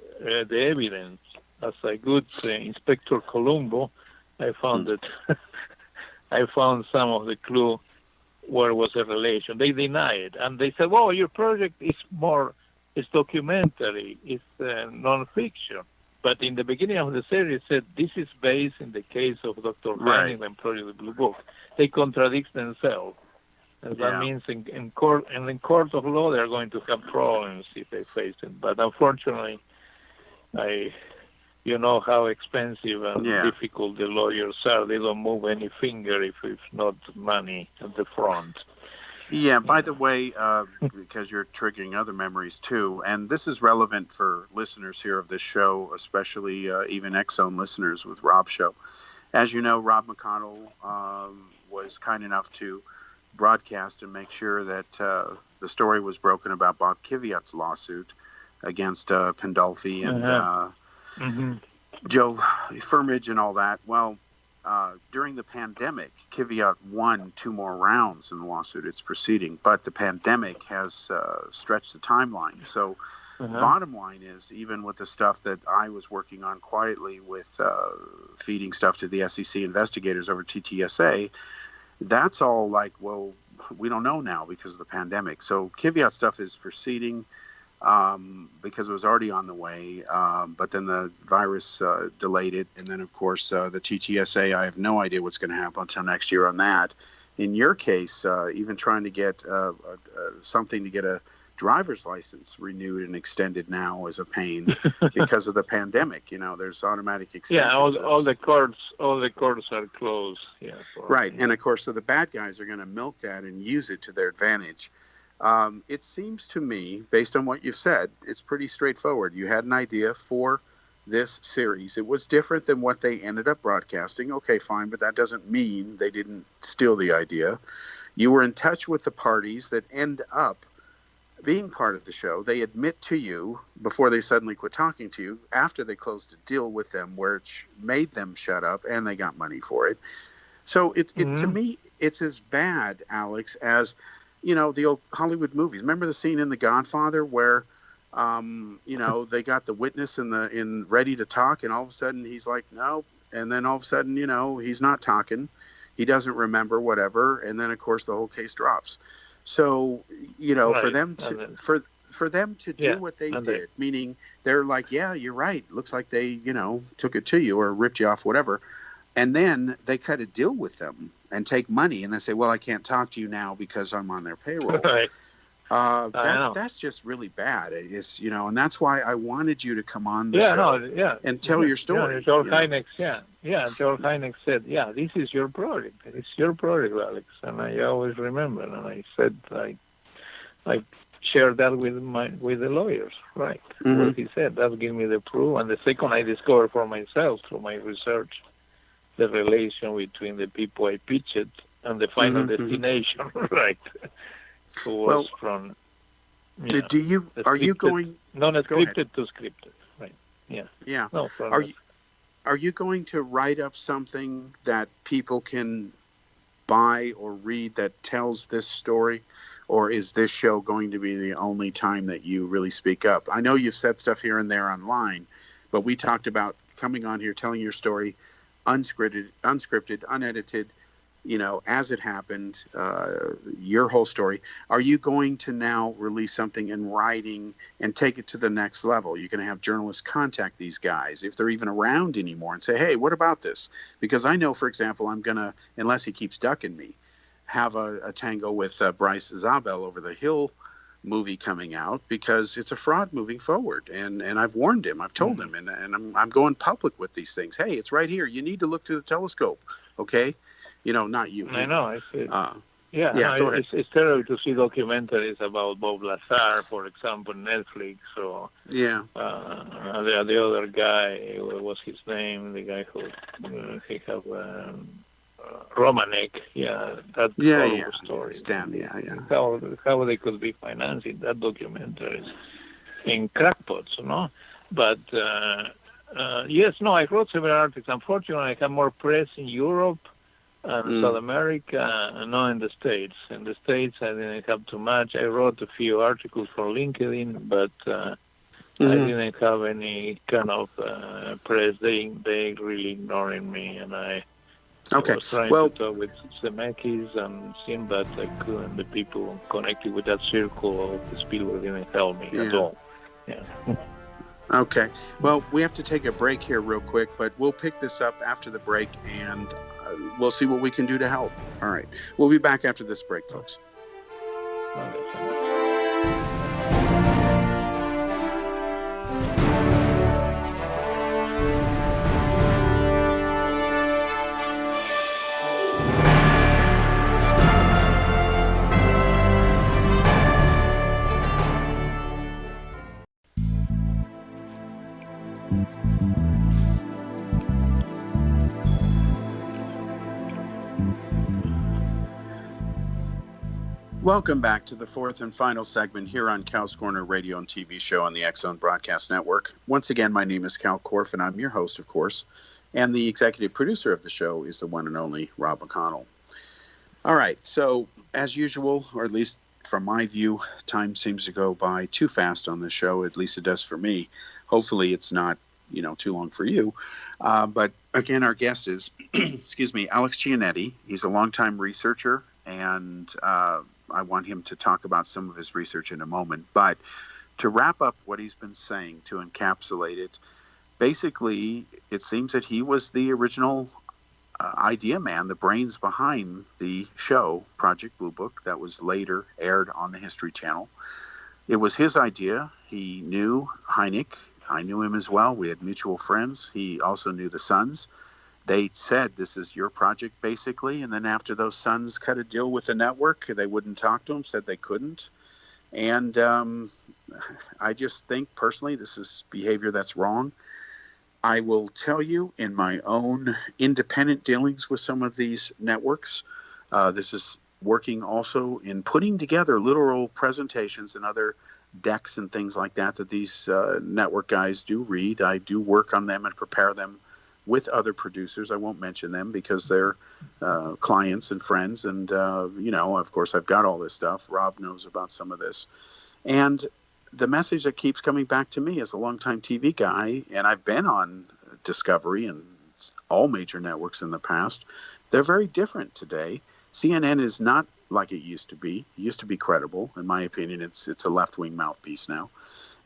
evidence as a good Inspector Columbo. I found it. I found some of the clue where was the relation. They deny it, and they said, "Well, your project is documentary, it's non-fiction." But in the beginning of the series, it said this is based in the case of Dr. Hynek and Project Blue Book. They contradict themselves. And that means in court of law, they're going to have problems if they face it. But unfortunately, you know how expensive and difficult the lawyers are. They don't move any finger if it's not money at the front. Yeah, by the way, because you're triggering other memories too, and this is relevant for listeners here of this show, especially even X-Zone listeners with Rob's show. As you know, Rob McConnell was kind enough to broadcast and make sure that the story was broken about Bob Kvyat's lawsuit against Pandolfi and Mm-hmm. Joe Firmage and all that. Well, during the pandemic, Kvyat won 2 more rounds in the lawsuit. It's proceeding, but the pandemic has stretched the timeline. So bottom line is, even with the stuff that I was working on quietly with feeding stuff to the SEC investigators over TTSA, that's all like, well, we don't know now because of the pandemic. So Kvyat stuff is proceeding because it was already on the way, but then the virus delayed it. And then, of course, the TTSA, I have no idea what's going to happen until next year on that. In your case, even trying to get something to get a driver's license renewed and extended now is a pain because of the pandemic. You know, there's automatic extensions. Yeah, all the courts are closed. Yeah, right. And of course, so the bad guys are going to milk that and use it to their advantage. It seems to me, based on what you've said, it's pretty straightforward. You had an idea for this series. It was different than what they ended up broadcasting. Okay, fine, but that doesn't mean they didn't steal the idea. You were in touch with the parties that end up being part of the show. They admit to you before they suddenly quit talking to you, after they closed a deal with them where it made them shut up and they got money for it. So to me, it's as bad, Alex, as, you know, the old Hollywood movies. Remember the scene in The Godfather where, you know, they got the witness in ready to talk, and all of a sudden he's like, no. And then all of a sudden, you know, he's not talking. He doesn't remember whatever. And then, of course, the whole case drops. So, you know, right. for them to do what they did, meaning they're like, yeah, you're right. Looks like they, you know, took it to you or ripped you off, whatever. And then they cut a deal with them and take money and then say, well, I can't talk to you now because I'm on their payroll. Right. That's just really bad. It's, you know, and that's why I wanted you to come on the show and tell your story. Yeah, George Hynek, George Hynek said, yeah, this is your project. It's your project, Alex. And I always remember. And I said, I shared that with the lawyers, right? Mm-hmm. What he said, that gave me the proof. And the second, I discovered for myself through my research the relation between the people I pitched and the final destination, right? Who was from are you going non-scripted to scripted, right? Yeah. No, are you going to write up something that people can buy or read that tells this story, or is this show going to be the only time that you really speak up? I know you've said stuff here and there online, but we talked about coming on here, telling your story, unscripted, unedited, you know, as it happened, your whole story. Are you going to now release something in writing and take it to the next level? You're going to have journalists contact these guys, if they're even around anymore, and say, hey, what about this? Because I know, for example, I'm going to, unless he keeps ducking me, have a tango with Bryce Zabel over the Hill movie coming out, because it's a fraud moving forward. And I've warned him. I've told him. And I'm going public with these things. Hey, it's right here. You need to look through the telescope. Okay? You know, not you. I know. I see. Go ahead. It's terrible to see documentaries about Bob Lazar, for example, Netflix. Or the other guy, what was his name? The guy who he have Romanek. That horrible story. Stan, How they could be financing that documentary in crackpots, no? But I wrote several articles. Unfortunately, I have more press in Europe and South America, and not in the States. In the States, I didn't have too much. I wrote a few articles for LinkedIn, but I didn't have any kind of press. They really ignoring me, and I was trying to talk with Zemeckis and Sinbad. I couldn't. The people connected with that circle of Spielberg didn't help me at all. Yeah. Okay. Well, we have to take a break here real quick, but we'll pick this up after the break, and we'll see what we can do to help. All right. We'll be back after this break, folks. Welcome back to the fourth and final segment here on Cal's Corner radio and TV show on the X-Zone Broadcast Network. Once again, my name is Kal Korff, and I'm your host, of course. And the executive producer of the show is the one and only Rob McConnell. All right, so as usual, or at least from my view, time seems to go by too fast on this show. At least it does for me. Hopefully it's not, too long for you. But again, our guest is, excuse me, Alex Chionetti. He's a longtime researcher, and I want him to talk about some of his research in a moment. But to wrap up what he's been saying, to encapsulate it, basically, it seems that he was the original idea man, the brains behind the show, Project Blue Book, that was later aired on the History Channel. It was his idea. He knew Hynek. I knew him as well. We had mutual friends. He also knew the Sons. They said, this is your project, basically. And then after those Sons cut a deal with the network, they wouldn't talk to him, said they couldn't. And I just think, personally, this is behavior that's wrong. I will tell you, in my own independent dealings with some of these networks, this is working also in putting together literal presentations and other decks and things like that these network guys do read. I do work on them and prepare them with other producers. I won't mention them because they're clients and friends. And, of course, I've got all this stuff. Rob knows about some of this. And the message that keeps coming back to me as a longtime TV guy, and I've been on Discovery and all major networks in the past, they're very different today. CNN is not like it used to be. It used to be credible. In my opinion, it's a left-wing mouthpiece now.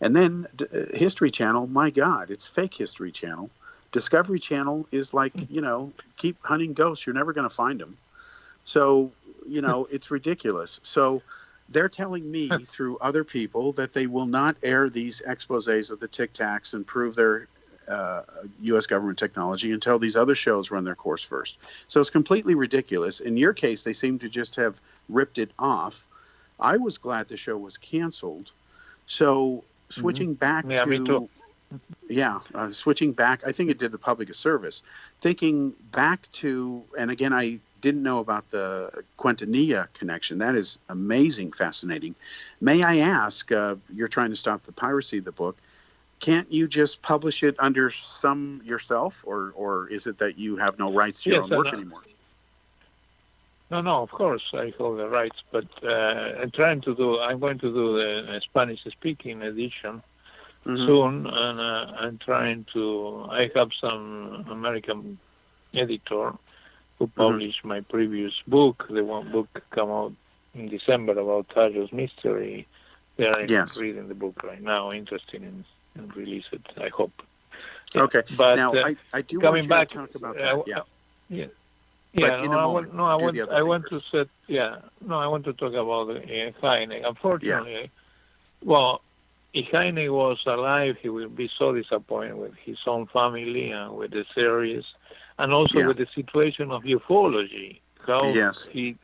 And then History Channel, my God, it's fake History Channel. Discovery Channel is like, keep hunting ghosts. You're never going to find them. So, it's ridiculous. So they're telling me through other people that they will not air these exposés of the Tic Tacs and prove their U.S. government technology until these other shows run their course first. So it's completely ridiculous. In your case, they seem to just have ripped it off. I was glad the show was canceled. So switching back me too. Switching back, I think it did the public a service. Thinking back to, and again, I didn't know about the Quintanilla connection. That is amazing, fascinating. May I ask, you're trying to stop the piracy of the book. Can't you just publish it under some yourself, or is it that you have no rights to your own work anymore? No, of course I hold the rights, but I'm going to do the Spanish-speaking edition soon, and I have some American editor who published my previous book. The one book came out in December about Tajo's mystery. They are reading the book right now, interested in release it, I hope. Yeah. Okay. But now, I do want you to talk about that. I want to talk about Hynek. Unfortunately, if Hynek was alive, he would be so disappointed with his own family and with the series, and also with the situation of ufology. How he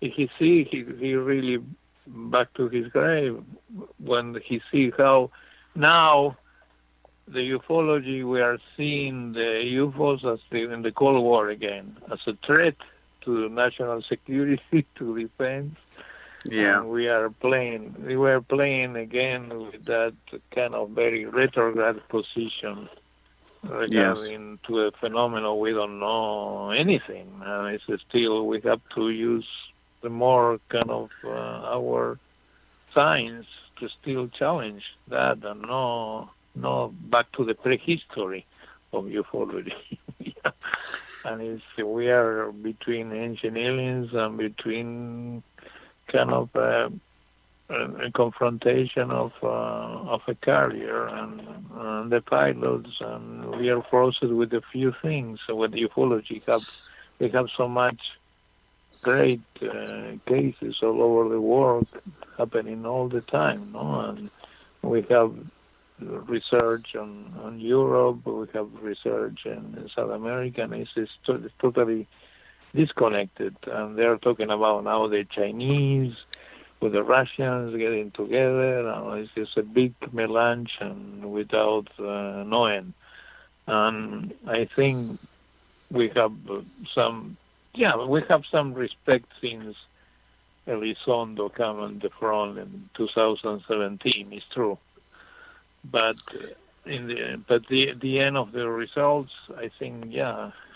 really back to his grave when he see how now the ufology, we are seeing the UFOs as in the Cold War again, as a threat to national security, to defense. And we were playing again with that kind of very retrograde position regarding to a phenomenon we don't know anything. And it's still, we have to use the more kind of our science to still challenge that and no back to the prehistory of ufology. And we are between ancient aliens and between kind of a confrontation of a carrier and the pilots, and we are frozen with a few things. So with ufology, they have so much great cases all over the world happening all the time, no? And we have research on Europe, we have research in South America, and it's totally disconnected. And they're talking about now the Chinese with the Russians getting together. It's just a big melange and without no end. And I think we have we have some respect since Elizondo came on the front in 2017. It's true, but the end of the results, I think,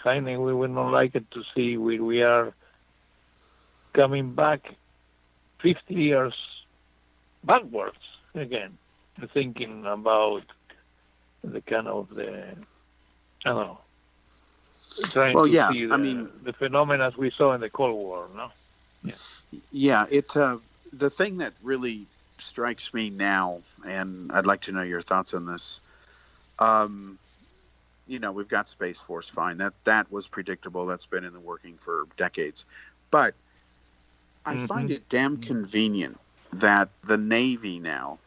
Heine, we would not like it to see we are coming back 50 years backwards again, thinking about the kind of I don't know, trying to see the phenomena we saw in the Cold War, no? Yeah, the thing that really strikes me now, and I'd like to know your thoughts on this. We've got Space Force, fine. That was predictable. That's been in the working for decades. But I find it damn convenient that the Navy now,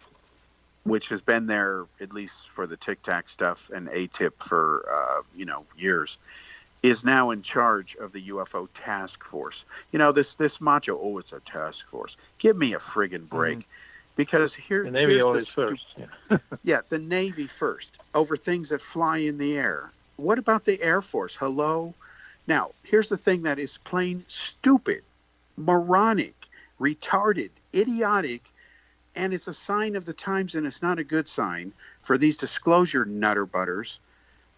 which has been there at least for the Tic Tac stuff and ATIP for years, is now in charge of the UFO task force. This macho, it's a task force. Give me a friggin' break. Because the Navy always first. Yeah, the Navy first over things that fly in the air. What about the Air Force? Hello? Now, here's the thing that is plain stupid, moronic, retarded, idiotic, and it's a sign of the times, and it's not a good sign for these disclosure nutter butters.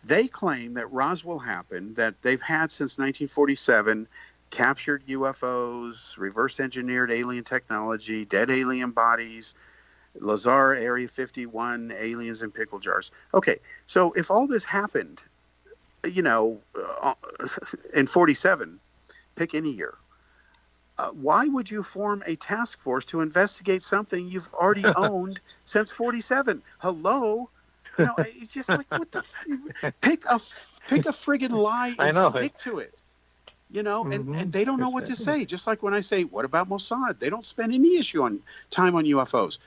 They claim that Roswell happened, that they've had since 1947, captured UFOs, reverse engineered alien technology, dead alien bodies, Lazar Area 51, aliens in pickle jars. Okay, so if all this happened, in 47, pick any year, why would you form a task force to investigate something you've already owned since 47? Hello? It's just like, what the pick a friggin' lie and stick to it. And they don't know what to say. Just like when I say, what about Mossad? They don't spend any time on UFOs.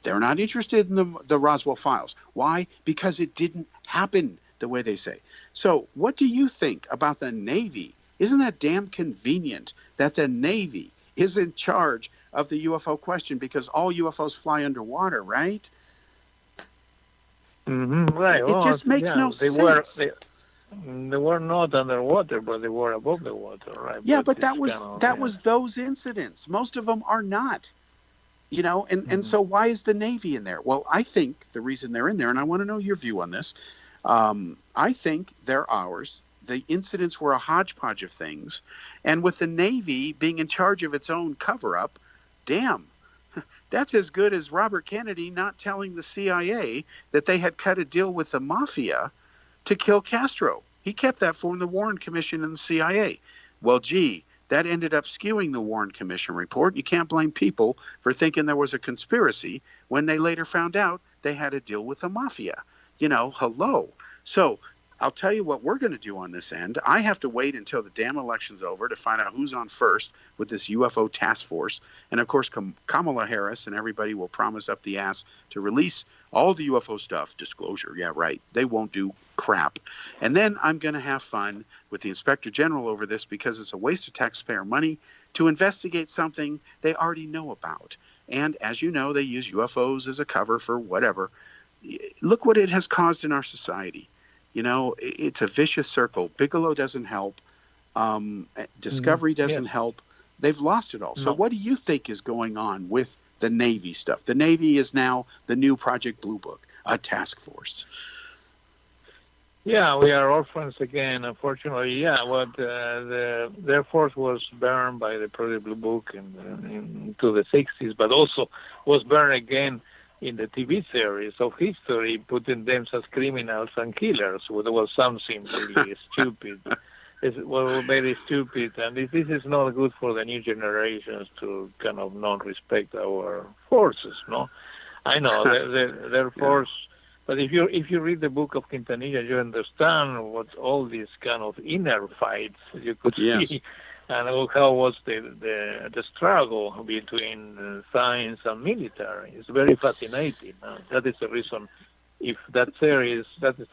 They're not interested in the Roswell files. Why? Because it didn't happen the way they say. So what do you think about the Navy? Isn't that damn convenient that the Navy is in charge of the UFO question, because all UFOs fly underwater, right? Right. It just makes no sense. They were not underwater, but they were above the water, right? Yeah, but that was those incidents. Most of them are not. And so why is the Navy in there? Well, I think the reason they're in there, and I want to know your view on this, I think they're ours. The incidents were a hodgepodge of things. And with the Navy being in charge of its own cover-up, damn, that's as good as Robert Kennedy not telling the CIA that they had cut a deal with the mafia to kill Castro. He kept that from the Warren Commission and the CIA. Well, gee, that ended up skewing the Warren Commission report. You can't blame people for thinking there was a conspiracy when they later found out they had a deal with the mafia. Hello. So I'll tell you what we're going to do on this end. I have to wait until the damn election's over to find out who's on first with this UFO task force. And of course, Kamala Harris and everybody will promise up the ass to release all the UFO stuff. Disclosure. Yeah, right. They won't do crap. And then I'm going to have fun with the Inspector General over this, because it's a waste of taxpayer money to investigate something they already know about. And as you know, they use UFOs as a cover for whatever. Look what it has caused in our society. It's a vicious circle. Bigelow doesn't help. Discovery doesn't help. They've lost it all. So what do you think is going on with the Navy stuff? The Navy is now the new Project Blue Book, a task force. Yeah, we are orphans again, unfortunately. Yeah, but the Air Force was burned by the Project Blue Book into the 60s, but also was burned again in the TV series of history, putting them as criminals and killers. Well, there was something really stupid. It was very stupid, and this is not good for the new generations to kind of not respect our forces, no? I know, the Air Force, but if you read the book of Quintanilla, you understand what all these kind of inner fights you could see. And how was the struggle between science and military? It's very fascinating. That is the reason. If that series, that is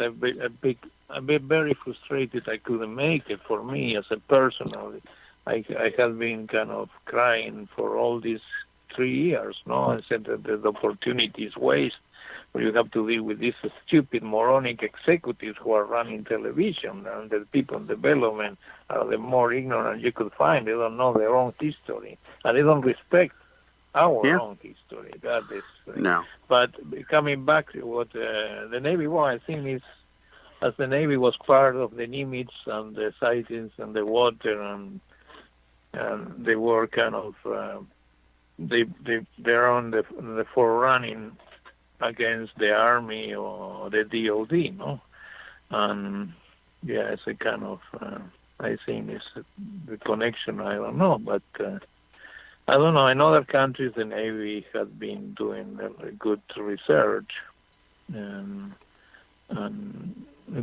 I'm very frustrated. I couldn't make it. For me as a personal, I have been kind of crying for all these 3 years. No, I said that the opportunity is waste where you have to deal with these stupid, moronic executives who are running television, and the people in development are the more ignorant you could find. They don't know their own history, and they don't respect our own history. That is. No. But coming back to what the Navy war, I think is, as the Navy was part of the Nimitz and the sightings and the water, and they were kind of they're on the forerunning against the Army or the DOD, no? And yeah, it's a kind of I think it's the connection. I don't know, but I don't know. In other countries, the Navy has been doing good research and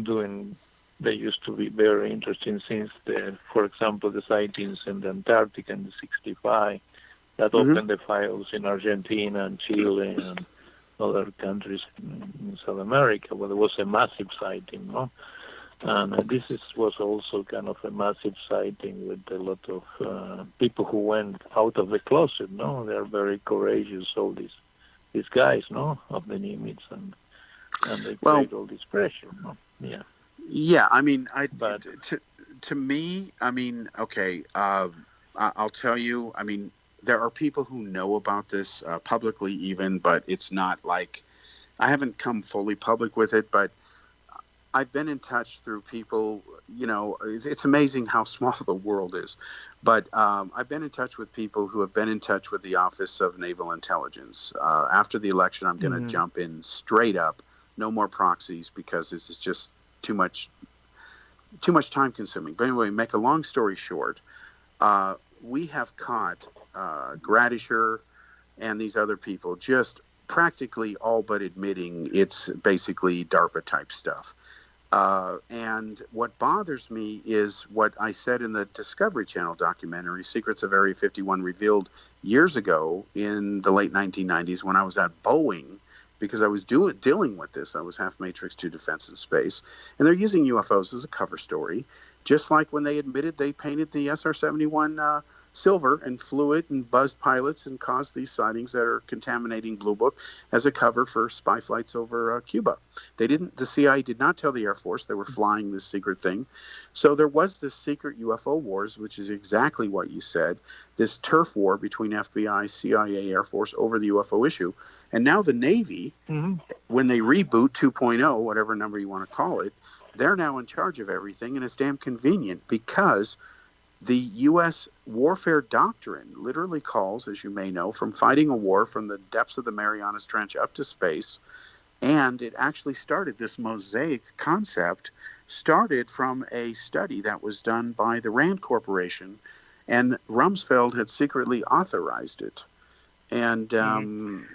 doing. They used to be very interesting since for example, the sightings in the Antarctic in '65 that opened the files in Argentina and Chile and other countries in South America, where there was a massive sighting, no? And this was also kind of a massive sighting with a lot of people who went out of the closet, no? They are very courageous, all these guys, no, of the Nimitz, and they create all this pressure, no? Yeah. Yeah, I mean, to me, I mean, okay, I'll tell you, I mean, there are people who know about this publicly even, but it's not like, I haven't come fully public with it, but I've been in touch through people, you know, it's amazing how small the world is, but I've been in touch with people who have been in touch with the Office of Naval Intelligence. After the election, I'm going to jump in straight up, no more proxies, because this is just too much time consuming. But anyway, make a long story short, we have caught Gradisher and these other people just practically all but admitting it's basically DARPA type stuff. And what bothers me is what I said in the Discovery Channel documentary, Secrets of Area 51, revealed years ago in the late 1990s when I was at Boeing, because I was dealing with this. I was half Matrix 2 Defense and Space, and they're using UFOs as a cover story, just like when they admitted they painted the SR-71 silver and flew it and buzzed pilots and caused these sightings that are contaminating Blue Book as a cover for spy flights over Cuba. The CIA did not tell the Air Force they were flying this secret thing. So there was this secret UFO wars, which is exactly what you said, this turf war between FBI, CIA, Air Force over the UFO issue. And now the Navy, when they reboot 2.0, whatever number you want to call it, they're now in charge of everything, and it's damn convenient because the U.S. warfare doctrine literally calls, as you may know, from fighting a war from the depths of the Marianas Trench up to space. And it actually started, this mosaic concept started from a study that was done by the Rand Corporation, and Rumsfeld had secretly authorized it. And,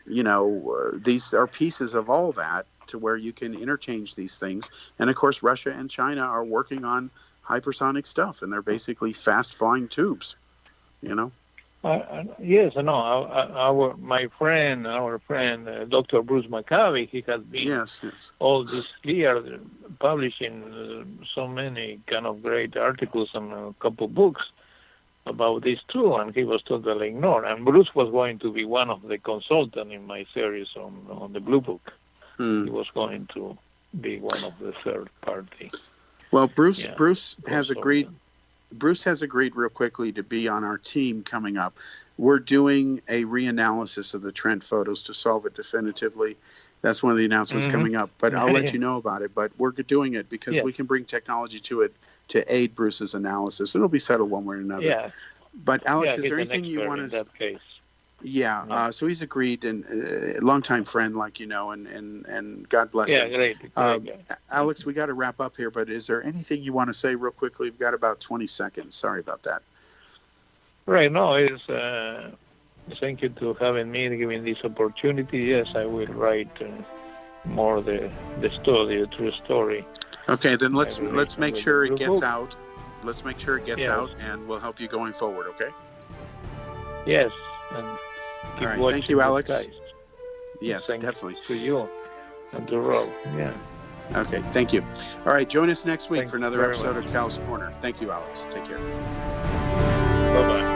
you know, these are pieces of all that to where you can interchange these things. And, of course, Russia and China are working on hypersonic stuff, and they're basically fast-flying tubes, you know? Yes, no. Our friend, Dr. Bruce McCabe, he has been all this year publishing so many kind of great articles and a couple books about this too, and he was totally ignored. And Bruce was going to be one of the consultants in my series on the Blue Book. He was going to be one of the third party. Well, Bruce has agreed. Bruce has agreed real quickly to be on our team coming up. We're doing a reanalysis of the Trent photos to solve it definitively. That's one of the announcements coming up. But I'll let you know about it. But we're doing it because we can bring technology to it to aid Bruce's analysis. It'll be settled one way or another. Yeah. But Alex, is there anything you want to? In that case. Yeah. No. So he's agreed, and a longtime friend, like you know, and God bless him. Great. Alex, we got to wrap up here. But is there anything you want to say real quickly? We've got about 20 seconds. Sorry about that. Right. No, it's thank you to having me, giving this opportunity. Yes, I will write more the story, the true story. Okay, then let's make sure it gets out. Let's make sure it gets out, and we'll help you going forward. Okay. Yes. And all right. Thank you, Alex. Guys. Yes, definitely. To you and to Rob. Yeah. Okay. Thank you. All right. Join us next week for another episode of Cal's Corner. Thank you, Alex. Take care. Bye-bye.